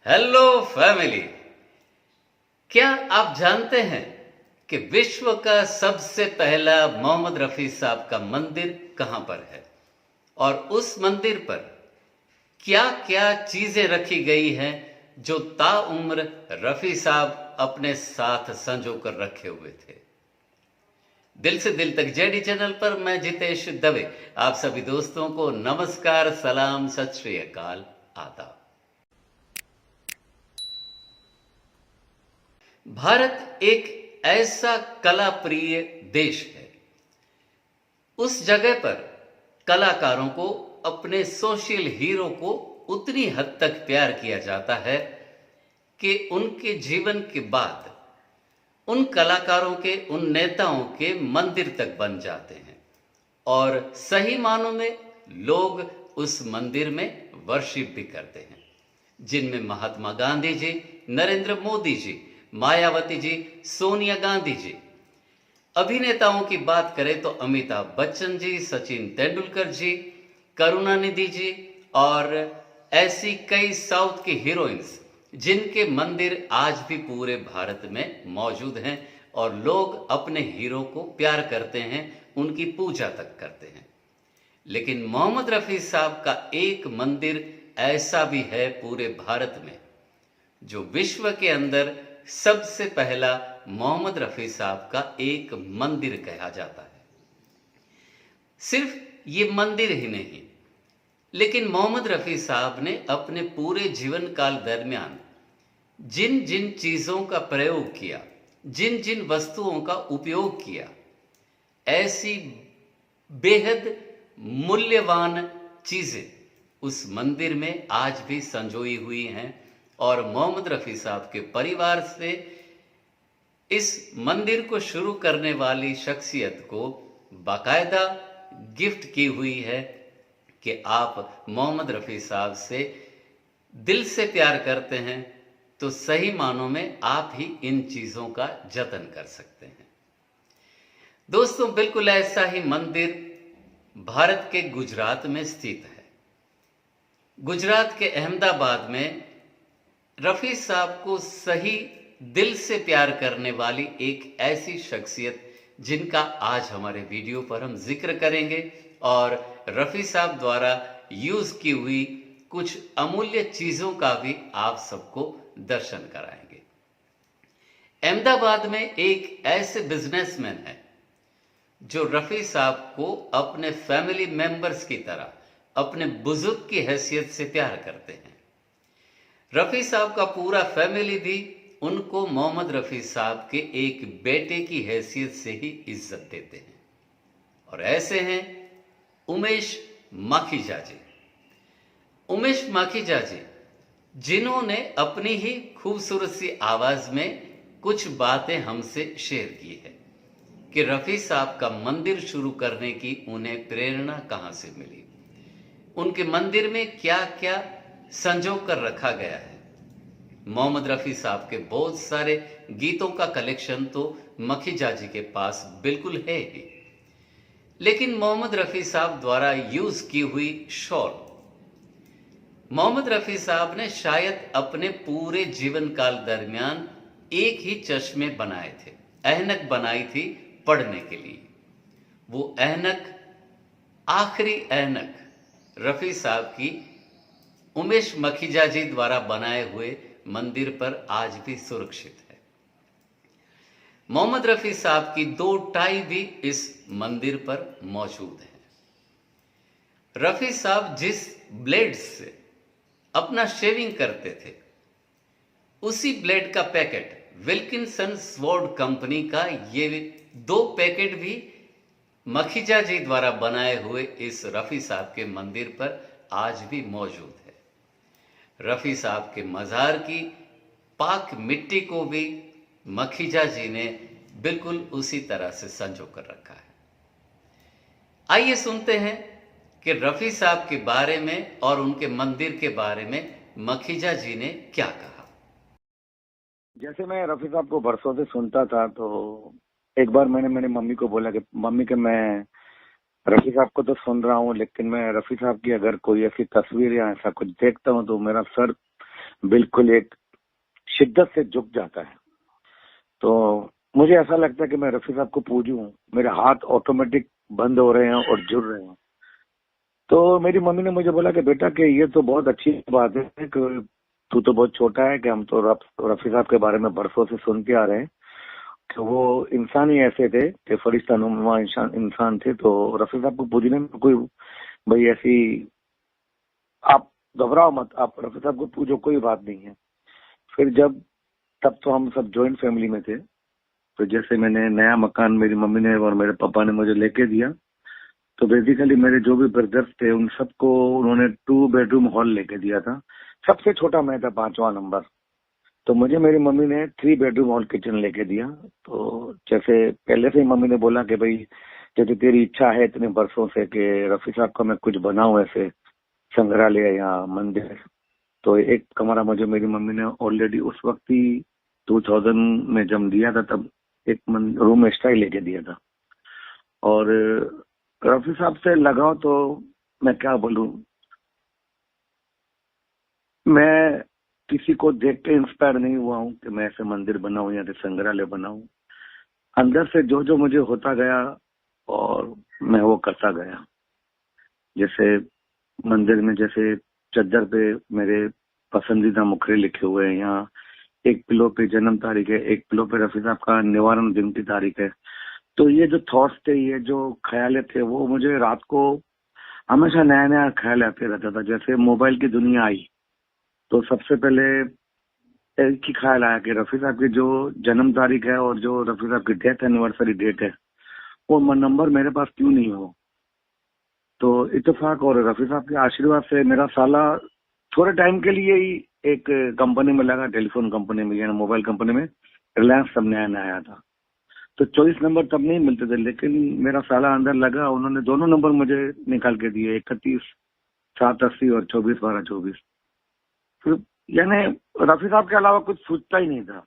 Hello family. क्या आप जानते हैं कि विश्व का सबसे पहला मोहम्मद रफ़ी साहब का मंदिर कहां पर है और उस मंदिर पर क्या क्या चीजें रखी गई हैं जो ताउम्र रफ़ी साहब अपने साथ संजो कर रखे हुए थे। दिल से दिल तक जेडी चैनल पर मैं जितेश दवे आप सभी दोस्तों को नमस्कार, सलाम, सत श्री अकाल, आदाब। भारत एक ऐसा कला प्रिय देश है। उस जगह पर कलाकारों को, अपने सोशल हीरो को उतनी हद तक प्यार किया जाता है कि उनके जीवन के बाद उन कलाकारों के, उन नेताओं के मंदिर तक बन जाते हैं और सही मानों में लोग उस मंदिर में वर्शिप भी करते हैं, जिनमें महात्मा गांधी जी, नरेंद्र मोदी जी, मायावती जी, सोनिया गांधी जी। अभिनेताओं की बात करें तो अमिताभ बच्चन जी, सचिन तेंदुलकर जी, करुणानिधि जी और ऐसी कई साउथ की हीरोइंस जिनके मंदिर आज भी पूरे भारत में मौजूद हैं और लोग अपने हीरो को प्यार करते हैं, उनकी पूजा तक करते हैं। लेकिन मोहम्मद रफ़ी साहब का एक मंदिर ऐसा भी है पूरे भारत में जो विश्व के अंदर सबसे पहला मोहम्मद रफ़ी साहब का एक मंदिर कहा जाता है। सिर्फ ये मंदिर ही नहीं, लेकिन मोहम्मद रफ़ी साहब ने अपने पूरे जीवन काल दरमियान जिन जिन चीजों का प्रयोग किया, जिन जिन वस्तुओं का उपयोग किया, ऐसी बेहद मूल्यवान चीजें उस मंदिर में आज भी संजोई हुई हैं और मोहम्मद रफ़ी साहब के परिवार से इस मंदिर को शुरू करने वाली शख्सियत को बाकायदा गिफ्ट की हुई है कि आप मोहम्मद रफ़ी साहब से दिल से प्यार करते हैं तो सही मानों में आप ही इन चीजों का जतन कर सकते हैं। दोस्तों, बिल्कुल ऐसा ही मंदिर भारत के गुजरात में स्थित है। गुजरात के अहमदाबाद में रफ़ी साहब को सही दिल से प्यार करने वाली एक ऐसी शख्सियत जिनका आज हमारे वीडियो पर हम जिक्र करेंगे और रफ़ी साहब द्वारा यूज की हुई कुछ अमूल्य चीजों का भी आप सबको दर्शन कराएंगे। अहमदाबाद में एक ऐसे बिजनेसमैन है जो रफ़ी साहब को अपने फैमिली मेंबर्स की तरह, अपने बुजुर्ग की हैसियत से प्यार करते हैं। रफ़ी साहब का पूरा फैमिली भी उनको मोहम्मद रफ़ी साहब के एक बेटे की हैसियत से ही इज्जत देते हैं और ऐसे हैं उमेश माखीजा जी। उमेश माखीजा जी जिन्होंने अपनी ही खूबसूरत सी आवाज में कुछ बातें हमसे शेयर की है कि रफ़ी साहब का मंदिर शुरू करने की उन्हें प्रेरणा कहां से मिली, उनके मंदिर में क्या क्या संजो कर रखा गया है। मोहम्मद रफ़ी साहब के बहुत सारे गीतों का कलेक्शन तो मखीजा जी के पास बिल्कुल है ही, लेकिन मोहम्मद रफ़ी साहब द्वारा यूज की हुई शॉल मोहम्मद रफ़ी साहब ने शायद अपने पूरे जीवन काल दरमियान एक ही चश्मे बनाए थे, ऐनक बनाई थी पढ़ने के लिए। वो ऐनक, आखिरी ऐनक रफ़ी साहब की उमेश मखीजा जी द्वारा बनाए हुए मंदिर पर आज भी सुरक्षित है। मोहम्मद रफ़ी साहब की 2 टाई भी इस मंदिर पर मौजूद है। रफ़ी साहब जिस ब्लेड से अपना शेविंग करते थे, उसी ब्लेड का पैकेट विल्किंसन स्वॉर्ड कंपनी का ये 2 पैकेट भी मखीजा जी द्वारा बनाए हुए इस रफ़ी साहब के मंदिर पर आज भी मौजूद है। रफ़ी साहब के मज़ार की पाक मिट्टी को भी मखीजा जी ने बिल्कुल उसी तरह से संजो कर रखा है। आइए सुनते हैं कि रफ़ी साहब के बारे में और उनके मंदिर के बारे में मखीजा जी ने क्या कहा। जैसे मैं रफ़ी साहब को बरसों से सुनता था, तो एक बार मैंने मेरी मम्मी को बोला कि मम्मी के मैं रफ़ी साहब को तो सुन रहा हूँ, लेकिन मैं रफ़ी साहब की अगर कोई ऐसी तस्वीर या ऐसा कुछ देखता हूँ तो मेरा सर बिल्कुल एक शिद्दत से झुक जाता है। तो मुझे ऐसा लगता है कि मैं रफी साहब को पूजूं, मेरे हाथ ऑटोमेटिक बंद हो रहे हैं और जुड़ रहे हैं। तो मेरी मम्मी ने मुझे बोला कि बेटा कि ये तो बहुत अच्छी बात है कि तू तो बहुत छोटा है, कि हम तो रफी साहब के बारे में बरसों से सुन के आ रहे हैं कि वो इंसान ही ऐसे थे कि फरिश्ता नुमा इंसान थे। तो रफी साहब को पूजने में कोई भाई ऐसी, आप घबराओ मत, आप रफी साहब को पूजो, कोई बात नहीं है। फिर जब, तब तो हम सब जॉइंट फैमिली में थे। तो जैसे मैंने नया मकान मेरी मम्मी ने और मेरे पापा ने मुझे लेके दिया, तो बेसिकली मेरे जो भी ब्रदर्स थे उन सबको उन्होंने 2 बेडरूम हॉल लेके दिया था। सबसे छोटा मैं था, 5वां नंबर। तो मुझे मेरी मम्मी ने 3 बेडरूम हॉल किचन लेके दिया। तो जैसे पहले से ही मम्मी ने बोला कि भाई जैसे तेरी इच्छा है इतने बरसों से कि रफी साहब का मैं कुछ बनाऊं ऐसे संग्रहालय या मंदिर, तो एक कमरा मुझे मेरी मम्मी ने ऑलरेडी उस वक्त ही 2000 में जब दिया था, तब एक रूम एक्स्ट्रा ही लेके दिया था। और रफी साहब से लगाव तो मैं क्या बोलूं, मैं किसी को देख के इंस्पायर नहीं हुआ हूं कि मैं ऐसे मंदिर बनाऊं या फिर संग्रहालय बनाऊं। अंदर से जो जो मुझे होता गया और मैं वो करता गया। जैसे मंदिर में जैसे चद्दर पे मेरे पसंदीदा मुखड़े लिखे हुए हैं, यहाँ एक पिलो पे जन्म तारीख है, एक पिलो पे रफी साहब का निवारण दिन की तारीख है। तो ये जो थॉट्स थे, ये जो ख्याल थे, वो मुझे रात को हमेशा नया नया ख्याल आते रहता था। जैसे मोबाइल की दुनिया आई तो सबसे पहले एक ही ख्याल आया कि रफी साहब की जो जन्म तारीख है और जो रफी साहब की डेथ एनिवर्सरी डेट है, वो नंबर मेरे पास क्यों नहीं हो। तो इत्तेफाक और रफी साहब के आशीर्वाद से मेरा साला थोड़े टाइम के लिए ही एक कंपनी में लगा, टेलीफोन कंपनी में, यानी मोबाइल कंपनी में। रिलायंस तब नया नया आया था, तो 24 नंबर तब नहीं मिलते थे, लेकिन मेरा साला अंदर लगा, उन्होंने दोनों नंबर मुझे निकाल के दिए, 31 780 और 24 12 24। फिर यानी रफी साहब के अलावा कुछ सोचता ही नहीं था।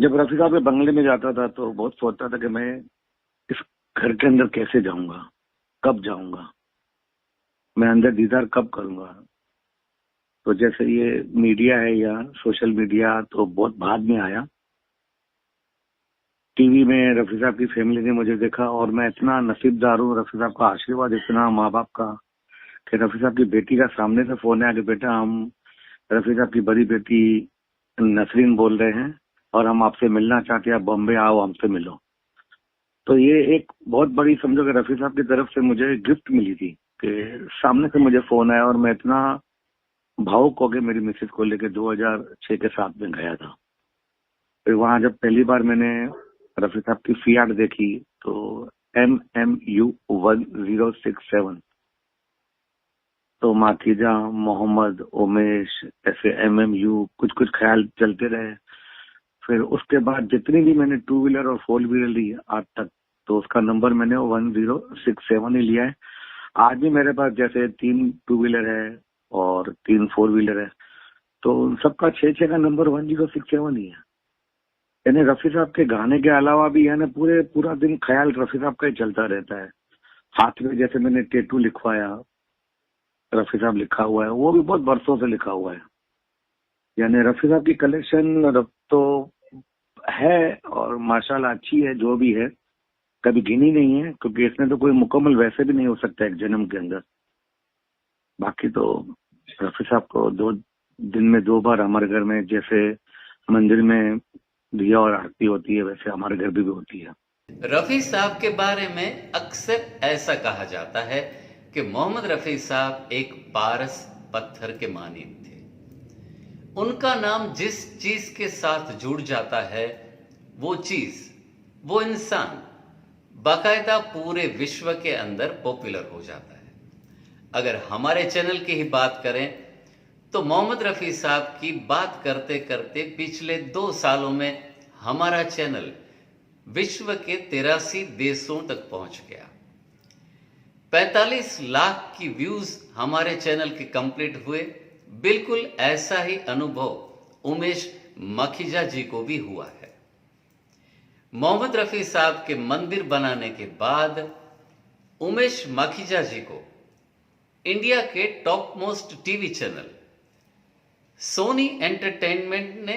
जब रफी साहब के बंगले में जाता था तो बहुत सोचता था कि मैं इस घर के अंदर कैसे जाऊंगा, कब जाऊंगा, मैं अंदर दीदार कब करूंगा। तो जैसे ये मीडिया है या सोशल मीडिया तो बहुत बाद में आया। टीवी में रफी साहब की फैमिली ने मुझे देखा और मैं इतना नसीबदार हूँ, रफी साहब का आशीर्वाद इतना माँ बाप का, कि रफी साहब की बेटी का सामने से फोन आया कि बेटा हम रफी साहब की बड़ी बेटी नसरीन बोल रहे हैं और हम आपसे मिलना चाहते हैं, आप बॉम्बे आओ हमसे मिलो। तो ये एक बहुत बड़ी, समझो कि रफी साहब की तरफ से मुझे गिफ्ट मिली थी कि सामने से मुझे फोन आया। और मैं इतना भावुक हो गया मेरी मिसेज को लेकर, 2006 के 7 में गया था। फिर वहां जब पहली बार मैंने रफी साहब की फियाट देखी तो MMU 1067, तो माखीजा, मोहम्मद, उमेश, ऐसे MMU कुछ कुछ ख्याल चलते रहे। फिर उसके बाद जितनी भी मैंने 2 व्हीलर और 4 व्हीलर ली है आज तक, तो उसका नंबर मैंने 1067 ही लिया है। आज भी मेरे पास जैसे 3 2 व्हीलर है और 3 4 व्हीलर है, तो उन सबका 6 का नंबर 1067 ही है। यानी रफी साहब के गाने के अलावा भी यानी पूरा दिन ख्याल रफी साहब का ही चलता रहता है। हाथ में जैसे मैंने टेटू लिखवाया, रफी साहब लिखा हुआ है, वो भी बहुत बरसों से लिखा हुआ है। यानी रफी साहब की कलेक्शन तो है और माशाल्लाह अच्छी है, जो भी है कभी गिनी नहीं है, क्योंकि इसमें तो कोई मुकम्मल वैसे भी नहीं हो सकता एक जन्म के अंदर। बाकी तो रफी साहब को 2 दिन में 2 बार हमारे घर में, जैसे मंदिर में दिया और आरती होती है, वैसे हमारे घर भी होती है। रफी साहब के बारे में अक्सर ऐसा कहा जाता है कि मोहम्मद रफी साहब एक पारस पत्थर के मानिंद थे। उनका नाम जिस चीज के साथ जुड़ जाता है, वो चीज, वो इंसान बाकायदा पूरे विश्व के अंदर पॉपुलर हो जाता है। अगर हमारे चैनल की ही बात करें तो मोहम्मद रफी साहब की बात करते करते पिछले 2 सालों में हमारा चैनल विश्व के 83 देशों तक पहुंच गया। 45 लाख की व्यूज हमारे चैनल के कंप्लीट हुए। बिल्कुल ऐसा ही अनुभव उमेश मखीजा जी को भी हुआ है। मोहम्मद रफी साहब के मंदिर बनाने के बाद उमेश मखीजा जी को इंडिया के top most TV channel Sony Entertainment ने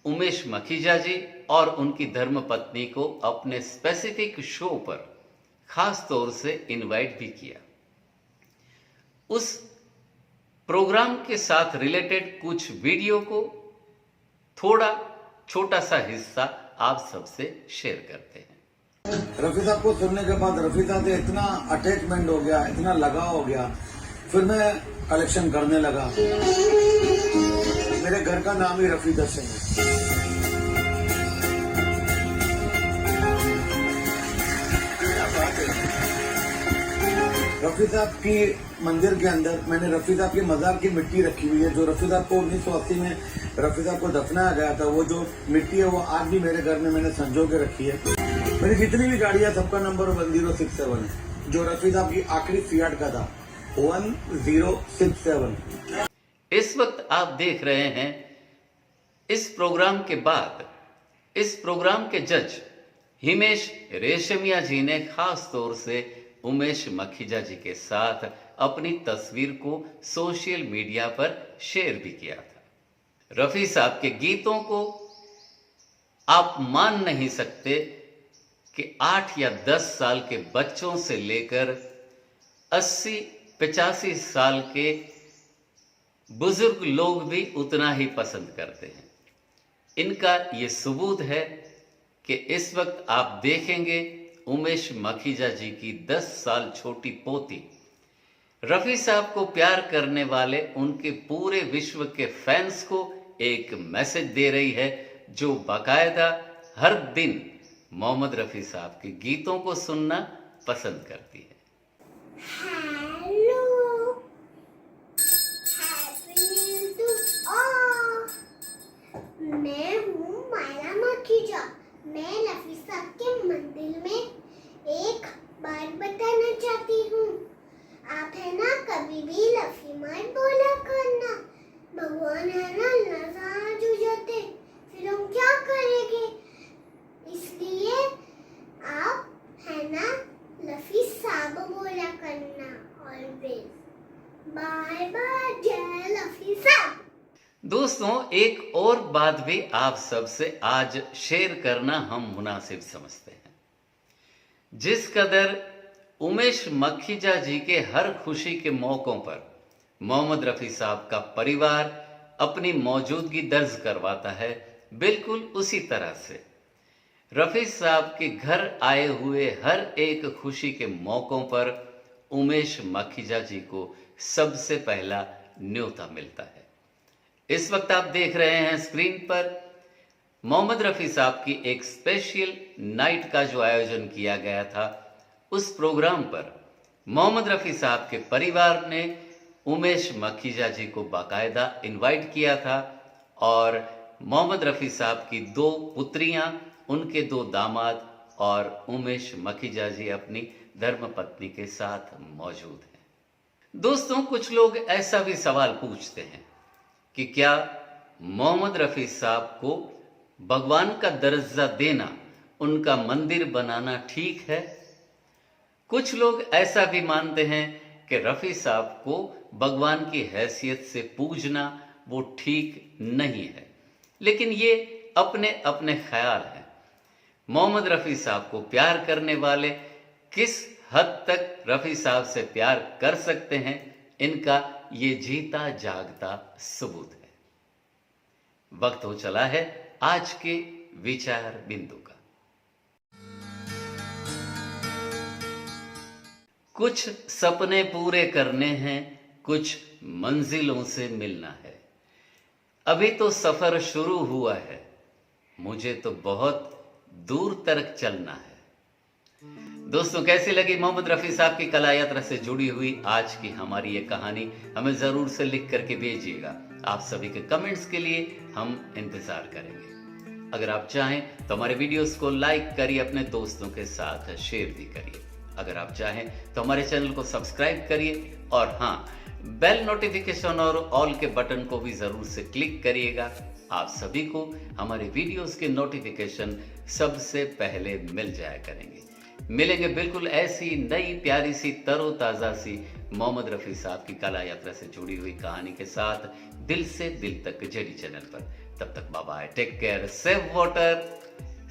उमेश मखीजा जी और उनकी धर्मपत्नी को अपने स्पेसिफिक शो पर खास तौर से इनवाइट भी किया। उस प्रोग्राम के साथ रिलेटेड कुछ वीडियो को थोड़ा छोटा सा हिस्सा आप सबसे शेयर करते हैं। रफी साहब को सुनने के बाद रफी साहब से इतना अटैचमेंट हो गया, इतना लगाव हो गया, फिर मैं कलेक्शन करने लगा। मेरे घर का नाम ही रफी दर्शन है। रफी साहब की मंदिर के अंदर मैंने रफी साहब के मजार की मिट्टी रखी हुई है, जो रफी साहब को 1980 में रफी साहब को दफनाया गया था। वो जो मिट्टी है वो आज भी मेरे घर में मैंने संजो के रखी है। मेरी जितनी भी गाड़ियां सबका नंबर 1067 है, जो रफी साहब की आखिरी फियाट का था 1067। इस वक्त आप देख रहे हैं इस प्रोग्राम के बाद इस प्रोग्राम के जज हिमेश रेशमिया जी ने खास तौर से उमेश मखीजा जी के साथ अपनी तस्वीर को सोशल मीडिया पर शेयर भी किया था। रफी साहब के गीतों को आप मान नहीं सकते कि 8 या 10 साल के बच्चों से लेकर 80-85 साल के बुजुर्ग लोग भी उतना ही पसंद करते हैं। इनका ये सबूत है कि इस वक्त आप देखेंगे उमेश मखीजा जी की 10 साल छोटी पोती रफी साहब को प्यार करने वाले उनके पूरे विश्व के फैंस को एक मैसेज दे रही है, जो बाकायदा हर दिन मोहम्मद रफी साहब के गीतों को सुनना पसंद करती है। Hello, happy new to all. मैं हूँ मायरा मखीजा। मैं रफी साहब के मंदिर में एक बात बताना चाहती हूँ। आप है ना, कभी भी रफी मत बोला करना। भगवान है ना, नाराज हो जाते, फिर हम क्या करेंगे? इसलिए आप है ना रफी साहब बोला करना ऑलवेज। बाय बाय, जय रफी साहब। दोस्तों, एक और बात भी आप सबसे आज शेयर करना हम मुनासिब समझते हैं। जिस कदर उमेश मखीजा जी के हर खुशी के मौकों पर मोहम्मद रफी साहब का परिवार अपनी मौजूदगी दर्ज करवाता है, बिल्कुल उसी तरह से रफी साहब के घर आए हुए हर एक खुशी के मौकों पर उमेश मखीजा जी को सबसे पहला न्योता मिलता है। इस वक्त आप देख रहे हैं स्क्रीन पर मोहम्मद रफी साहब की एक स्पेशल नाइट का जो आयोजन किया गया था। उस प्रोग्राम पर मोहम्मद रफी साहब के परिवार ने उमेश मखीजा जी को बाकायदा इनवाइट किया था और मोहम्मद रफी साहब की 2 पुत्रियां, उनके 2 दामाद और उमेश मखीजा जी अपनी धर्मपत्नी के साथ मौजूद हैं। दोस्तों, कुछ लोग ऐसा भी सवाल पूछते हैं कि क्या मोहम्मद रफी साहब को भगवान का दर्जा देना, उनका मंदिर बनाना ठीक है? कुछ लोग ऐसा भी मानते हैं कि रफी साहब को भगवान की हैसियत से पूजना वो ठीक नहीं है, लेकिन ये अपने अपने ख्याल हैं। मोहम्मद रफी साहब को प्यार करने वाले किस हद तक रफी साहब से प्यार कर सकते हैं, इनका ये जीता जागता सबूत है। वक्त हो चला है आज के विचार बिंदु का। कुछ सपने पूरे करने हैं, कुछ मंजिलों से मिलना है। अभी तो सफर शुरू हुआ है, मुझे तो बहुत दूर तक चलना है। दोस्तों, कैसी लगी मोहम्मद रफी साहब की कला यात्रा से जुड़ी हुई आज की हमारी ये कहानी? हमें जरूर से लिख करके भेजिएगा। आप सभी के कमेंट्स के लिए हम इंतजार करेंगे। अगर आप चाहें तो हमारे वीडियोस को लाइक करिए, अपने दोस्तों के साथ शेयर भी करिए। अगर आप चाहें तो हमारे चैनल को सब्सक्राइब करिए और हाँ, बेल नोटिफिकेशन और ऑल के बटन को भी जरूर से क्लिक करिएगा। आप सभी को हमारे वीडियोस के नोटिफिकेशन सबसे पहले मिल जाया करेंगे। मिलेंगे बिल्कुल ऐसी नई प्यारी सी तरोताजा सी मोहम्मद रफी साहब की कला यात्रा से जुड़ी हुई कहानी के साथ दिल से दिल तक जेडी चैनल पर। तब तक bye bye, take care, save water,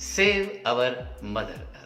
save our mother.